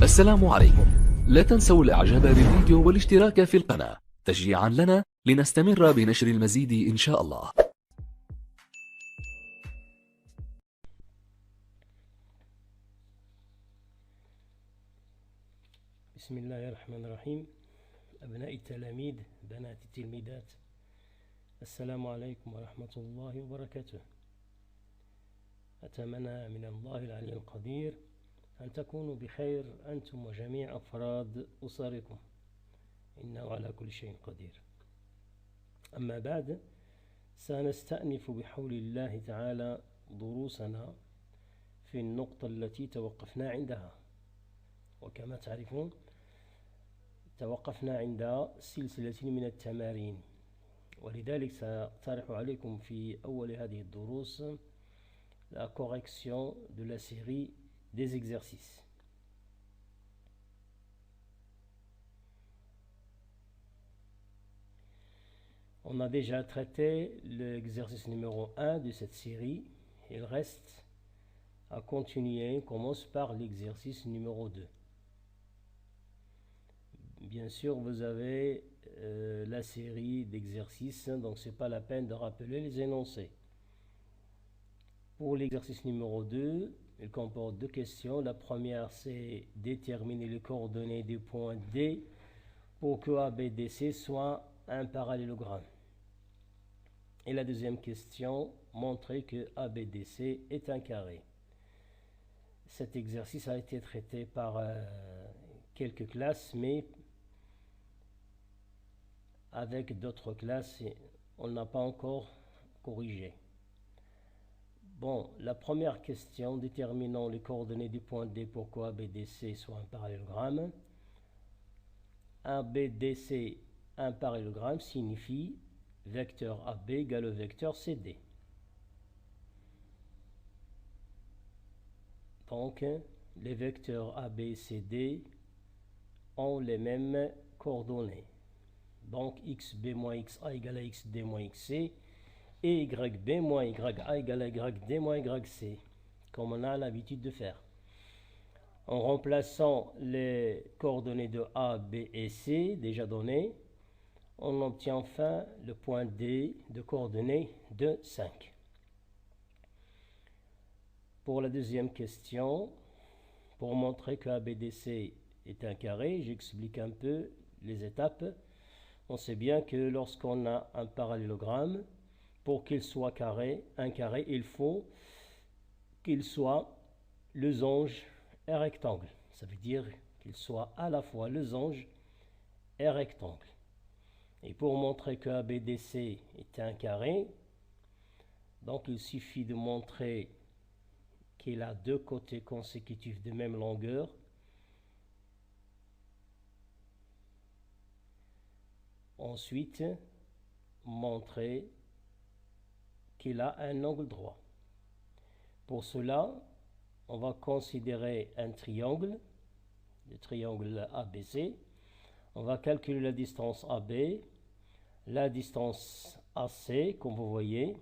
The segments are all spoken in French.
السلام عليكم. لا تنسوا الإعجاب بالفيديو والاشتراك في القناة تشجيعا لنا لنستمر بنشر المزيد إن شاء الله. بسم الله الرحمن الرحيم. أبناء التلاميذ، بنات التلميذات، السلام عليكم ورحمة الله وبركاته. أتمنى من الله العلي القدير أن تكونوا بخير أنتم وجميع أفراد أسركم، إنه على كل شيء قدير. أما بعد، سنستأنف بحول الله تعالى دروسنا في النقطة التي توقفنا عندها. وكما تعرفون توقفنا عند سلسلة من التمارين، ولذلك سأقترح عليكم في أول هذه الدروس la correction de la série des exercices. On a déjà traité l'exercice numéro 1 de cette série. Il reste à continuer. On commence par l'exercice numéro 2. Bien sûr, vous avez la série d'exercices, donc ce n'est pas la peine de rappeler les énoncés. Pour l'exercice numéro 2, il comporte deux questions. La première, c'est déterminer les coordonnées des points D pour que ABDC soit un parallélogramme. Et la deuxième question, montrer que ABDC est un carré. Cet exercice a été traité par quelques classes, mais avec d'autres classes, on n'a pas encore corrigé. Bon, la première question, déterminant les coordonnées du point D pour que ABDC soit un parallélogramme. ABDC, un parallélogramme, signifie vecteur AB égale vecteur CD. Donc, les vecteurs AB et CD ont les mêmes coordonnées. Donc, xb moins xa égale à xd moins xc, et YB moins YA égale à YD moins YC, comme on a l'habitude de faire. En remplaçant les coordonnées de A, B et C déjà données, on obtient enfin le point D de coordonnées de 5. Pour la deuxième question, pour montrer que ABDC est un carré, j'explique un peu les étapes. On sait bien que lorsqu'on a un parallélogramme, pour qu'il soit un carré, il faut qu'il soit losange et rectangle. Ça veut dire qu'il soit à la fois losange et rectangle. Et pour montrer que ABDC est un carré, donc il suffit de montrer qu'il a deux côtés consécutifs de même longueur. Ensuite, montrer qu'il a un angle droit. Pour cela, on va considérer un triangle, le triangle ABC. On va calculer la distance AB, la distance AC, comme vous voyez.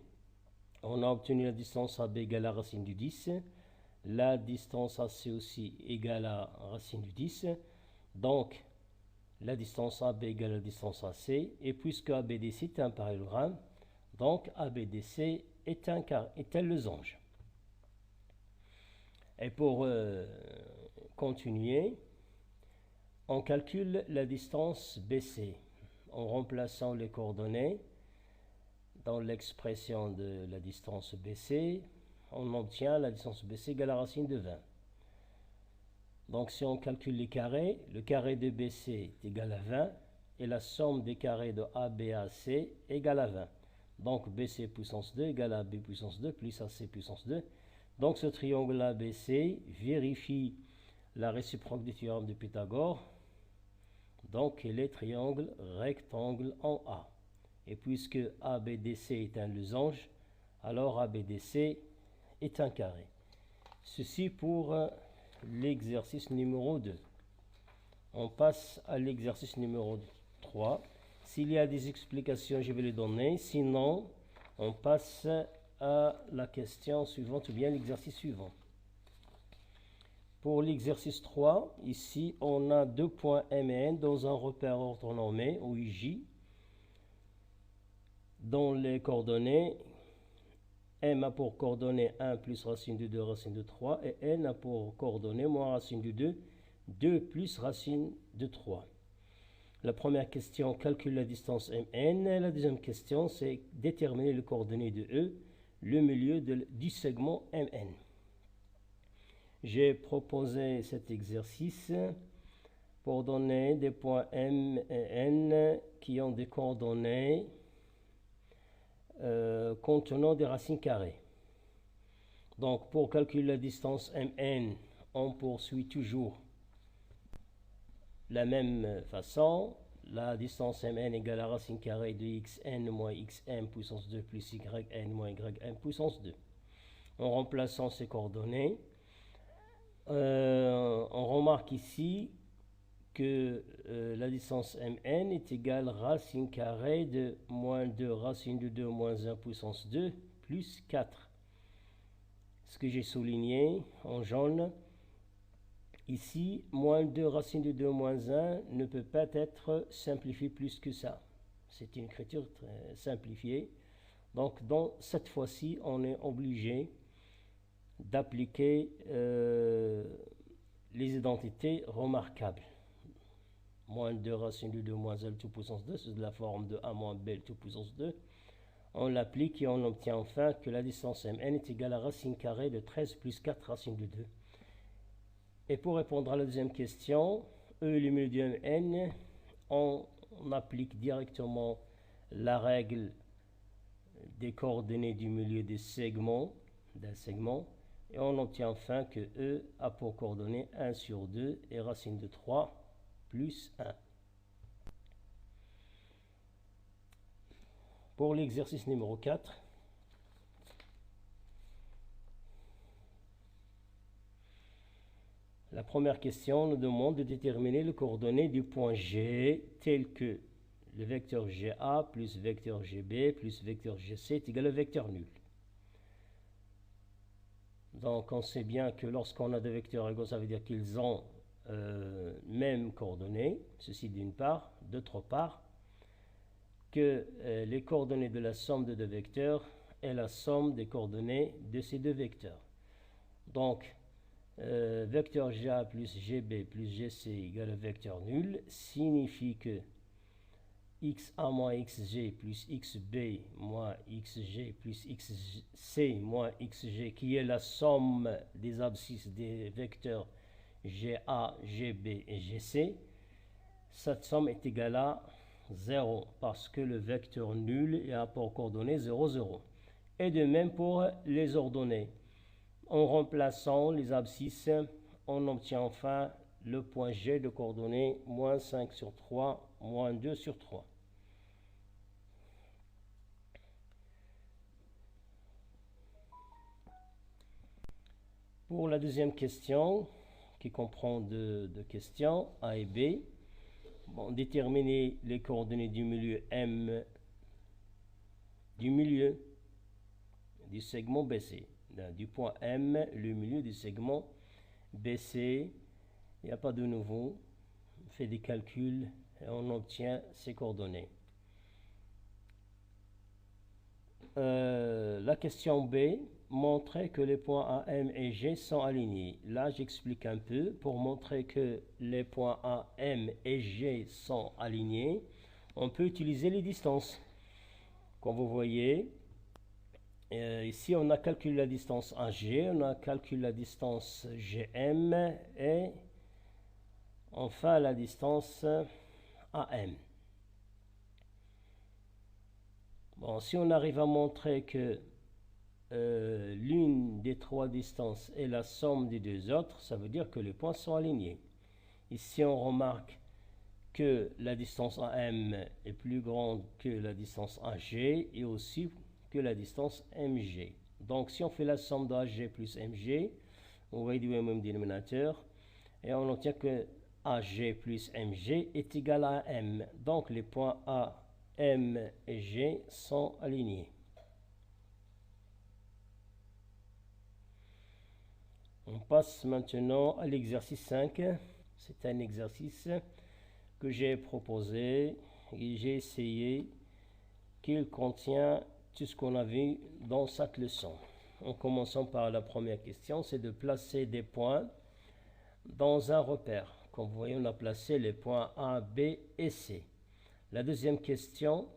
On a obtenu la distance AB égale à racine du 10. La distance AC aussi égale à racine du 10. Donc, la distance AB égale à la distance AC. Et puisque ABDC est un parallélogramme, donc ABDC est un losange. Et pour continuer, on calcule la distance BC en remplaçant les coordonnées dans l'expression de la distance BC. On obtient la distance BC égale à racine de 20. Donc si on calcule les carrés, le carré de BC est égal à 20 et la somme des carrés de ABAC est égale à 20. Donc BC puissance 2 égale à AB puissance 2 plus AC puissance 2. Donc ce triangle ABC vérifie la réciproque du théorème de Pythagore. Donc il est triangle rectangle en A. Et puisque ABDC est un losange, alors ABDC est un carré. Ceci pour l'exercice numéro 2. On passe à l'exercice numéro 3. S'il y a des explications, je vais les donner. Sinon, on passe à la question suivante ou bien l'exercice suivant. Pour l'exercice 3, ici, on a deux points M et N dans un repère orthonormé, ou IJ, dont les coordonnées, M a pour coordonnées 1 plus racine de 2 racine de 3, et N a pour coordonnées moins racine de 2, 2 plus racine de 3. La première question, calcule la distance MN. La deuxième question, c'est déterminer les coordonnées de E, le milieu du segment MN. J'ai proposé cet exercice pour donner des points M et N qui ont des coordonnées contenant des racines carrées. Donc, pour calculer la distance MN, on poursuit toujours la même façon. La distance Mn égale à racine carrée de xn moins xm puissance 2 plus yn moins ym puissance 2. En remplaçant ces coordonnées, on remarque ici que la distance Mn est égale à racine carrée de moins 2 racine de 2 moins 1 puissance 2 plus 4. Ce que j'ai souligné en jaune, ici, moins 2 racine de 2 moins 1 ne peut pas être simplifié plus que ça. C'est une écriture très simplifiée. Donc, dans cette fois-ci, on est obligé d'appliquer les identités remarquables. Moins 2 racine de 2 moins 1 tout puissance 2, c'est de la forme de a moins b tout puissance 2. On l'applique et on obtient enfin que la distance Mn est égale à racine carrée de 13 plus 4 racine de 2. Et pour répondre à la deuxième question, E est le milieu de Mn, on applique directement la règle des coordonnées du milieu des segments, d'un segment, et on obtient enfin que E a pour coordonnées 1 sur 2 et racine de 3 plus 1. Pour l'exercice numéro 4, la première question nous demande de déterminer les coordonnées du point G tel que le vecteur GA plus vecteur GB plus vecteur GC est égal au vecteur nul. Donc on sait bien que lorsqu'on a des vecteurs égaux, ça veut dire qu'ils ont même coordonnées, ceci d'une part. D'autre part, que les coordonnées de la somme de deux vecteurs est la somme des coordonnées de ces deux vecteurs. Donc, vecteur GA plus GB plus GC égale au vecteur nul signifie que XA moins XG plus XB moins XG plus XC moins XG, qui est la somme des abscisses des vecteurs GA, GB et GC, cette somme est égale à 0 parce que le vecteur nul a pour coordonnées 0, 0. Et de même pour les ordonnées. En remplaçant les abscisses, on obtient enfin le point G de coordonnées moins 5 sur 3, moins 2 sur 3. Pour la deuxième question, qui comprend deux questions, A et B, déterminer les coordonnées du milieu M, du milieu du segment BC. Du point M, le milieu du segment BC, il n'y a pas de nouveau, on fait des calculs et on obtient ces coordonnées. La question B montrait que les points A, M et G sont alignés. Là, j'explique un peu. Pour montrer que les points A, M et G sont alignés, on peut utiliser les distances. Comme vous voyez, ici, on a calculé la distance AG, on a calculé la distance GM et enfin la distance AM. Bon, si on arrive à montrer que l'une des trois distances est la somme des deux autres, ça veut dire que les points sont alignés. Ici, on remarque que la distance AM est plus grande que la distance AG et aussi que la distance MG. Donc, si on fait la somme d'AG plus MG, on va réduire au même dénominateur et on obtient que AG plus MG est égal à M. Donc, les points A, M et G sont alignés. On passe maintenant à l'exercice 5. C'est un exercice que j'ai proposé et j'ai essayé qu'il contient tout ce qu'on a vu dans cette leçon. En commençant par la première question, c'est de placer des points dans un repère. Comme vous voyez, on a placé les points A, B et C. La deuxième question,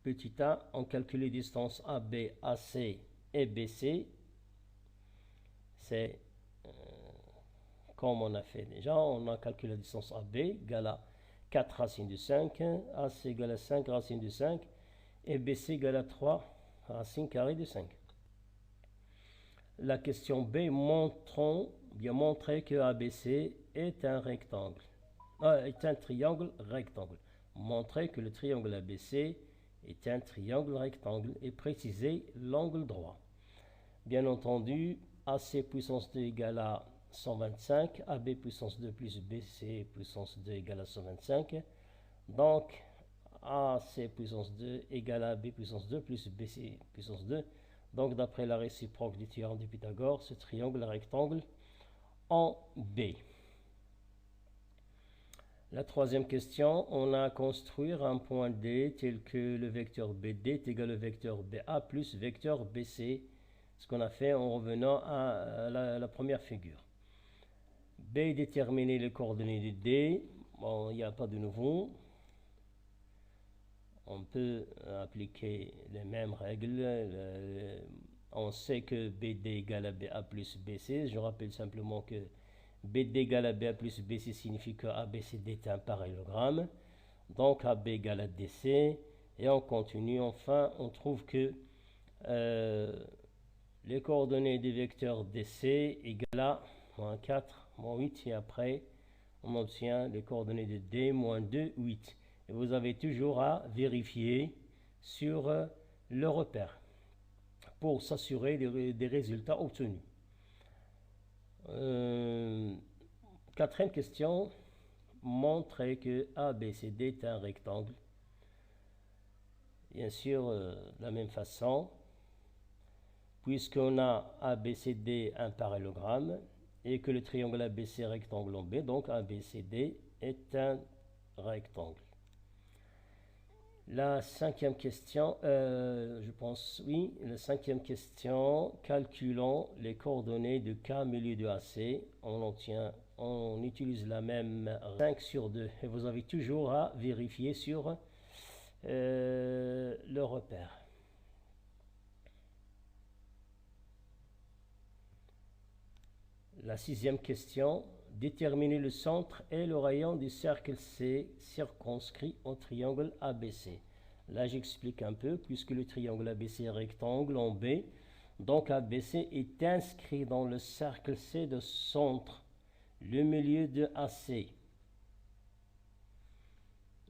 petit a, on calcule les distances AB, AC et BC. C'est comme on a fait déjà, on a calculé la distance AB égale à 4 racines de 5, AC égale à 5 racines de 5 et BC égale à 3 racines carrées de 5. La question B, montrer que ABC est un rectangle, est un triangle rectangle. Montrer que le triangle ABC est un triangle rectangle et préciser l'angle droit. Bien entendu, AC puissance 2 égale à 125, AB puissance 2 plus BC puissance 2 égale à 125. Donc, AC puissance 2 égale à AB puissance 2 plus BC puissance 2. Donc, d'après la réciproque du théorème de Pythagore, ce triangle rectangle en B. La troisième question, on a à construire un point D tel que le vecteur BD est égal au vecteur BA plus vecteur BC, ce qu'on a fait en revenant à la première figure. B, déterminer les coordonnées de D. Bon, il n'y a pas de nouveau. On peut appliquer les mêmes règles. On sait que BD égale à BA plus BC. Je rappelle simplement que BD égale à BA plus BC signifie que ABCD est un parallélogramme. Donc AB égale à DC. Et on continue. Enfin, on trouve que les coordonnées des vecteurs DC égale à moins 4, moins 8. Et après, on obtient les coordonnées de D, moins 2, 8. Et vous avez toujours à vérifier sur le repère pour s'assurer des résultats obtenus. Quatrième question, montrer que ABCD est un rectangle. Bien sûr, de la même façon, puisqu'on a ABCD un parallélogramme et que le triangle ABC est rectangle en B, donc ABCD est un rectangle. La cinquième question, je pense, oui, la cinquième question, calculons les coordonnées de K milieu de AC. On utilise la même 5 sur 2 et vous avez toujours à vérifier sur le repère. La sixième question, déterminer le centre et le rayon du cercle C circonscrit au triangle ABC. Là, j'explique un peu, puisque le triangle ABC est rectangle en B, donc ABC est inscrit dans le cercle C de centre, le milieu de AC.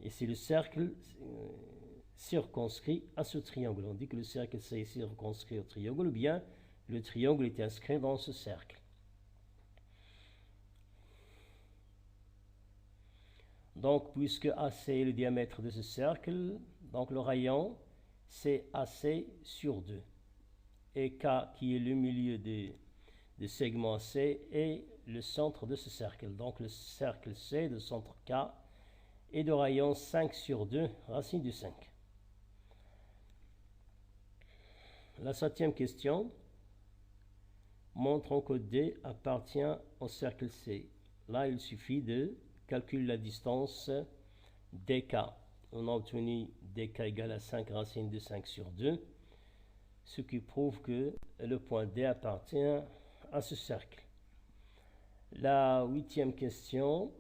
Et c'est le cercle circonscrit à ce triangle. On dit que le cercle C est circonscrit au triangle, ou bien le triangle est inscrit dans ce cercle. Donc, puisque AC est le diamètre de ce cercle, donc le rayon, c'est AC sur 2. Et K, qui est le milieu de segment C, est le centre de ce cercle. Donc, le cercle C de centre K est de rayon 5 sur 2, racine de 5. La septième question, montrons que D appartient au cercle C. Là, il suffit de calculer la distance dk. On a obtenu dk égale à 5 racines de 5 sur 2, ce qui prouve que le point D appartient à ce cercle. La huitième question,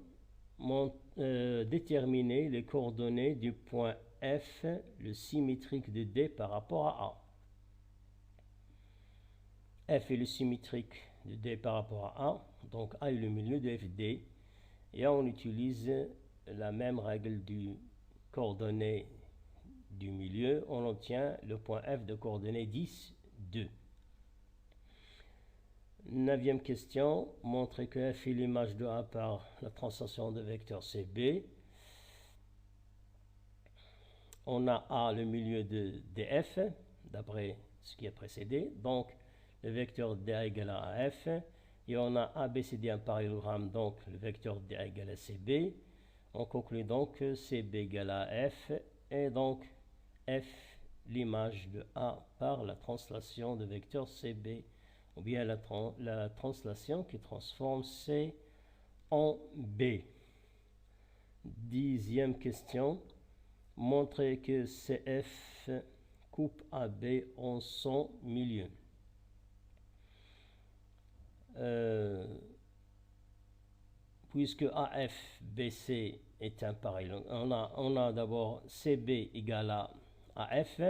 déterminer les coordonnées du point F, le symétrique de D par rapport à A. F est le symétrique de D par rapport à A, donc A est le milieu de FD. Et on utilise la même règle du coordonnée du milieu. On obtient le point F de coordonnées 10, 2. Neuvième question, montrer que F est l'image de A par la translation de vecteur CB. On a A le milieu de DF, d'après ce qui a précédé. Donc, le vecteur DA égale à F. et on a ABCD un parallélogramme, donc le vecteur D égale à CB. On conclut donc que CB égale à F, et donc F, l'image de A par la translation de vecteur CB, ou bien la translation qui transforme C en B. 10e question. Montrer que CF coupe AB en son milieu. Puisque AFBC est un parallélogramme, on a d'abord CB égale à AF,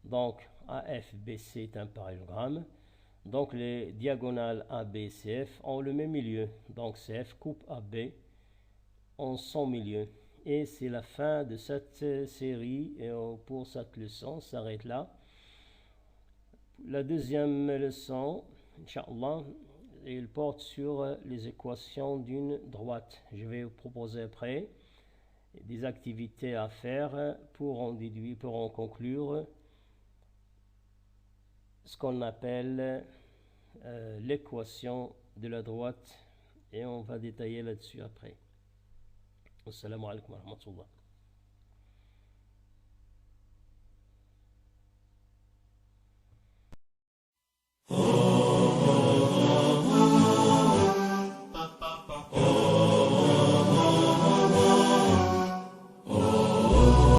donc AFBC est un parallélogramme, donc les diagonales AB et CF ont le même milieu, donc CF coupe AB en son milieu. Et c'est la fin de cette série, et pour cette leçon, on s'arrête là. La deuxième leçon, Inch'Allah, il porte sur les équations d'une droite. Je vais vous proposer après des activités à faire pour en conclure ce qu'on appelle l'équation de la droite, et on va détailler là-dessus après. Assalamu alaikum wa rahmatullah.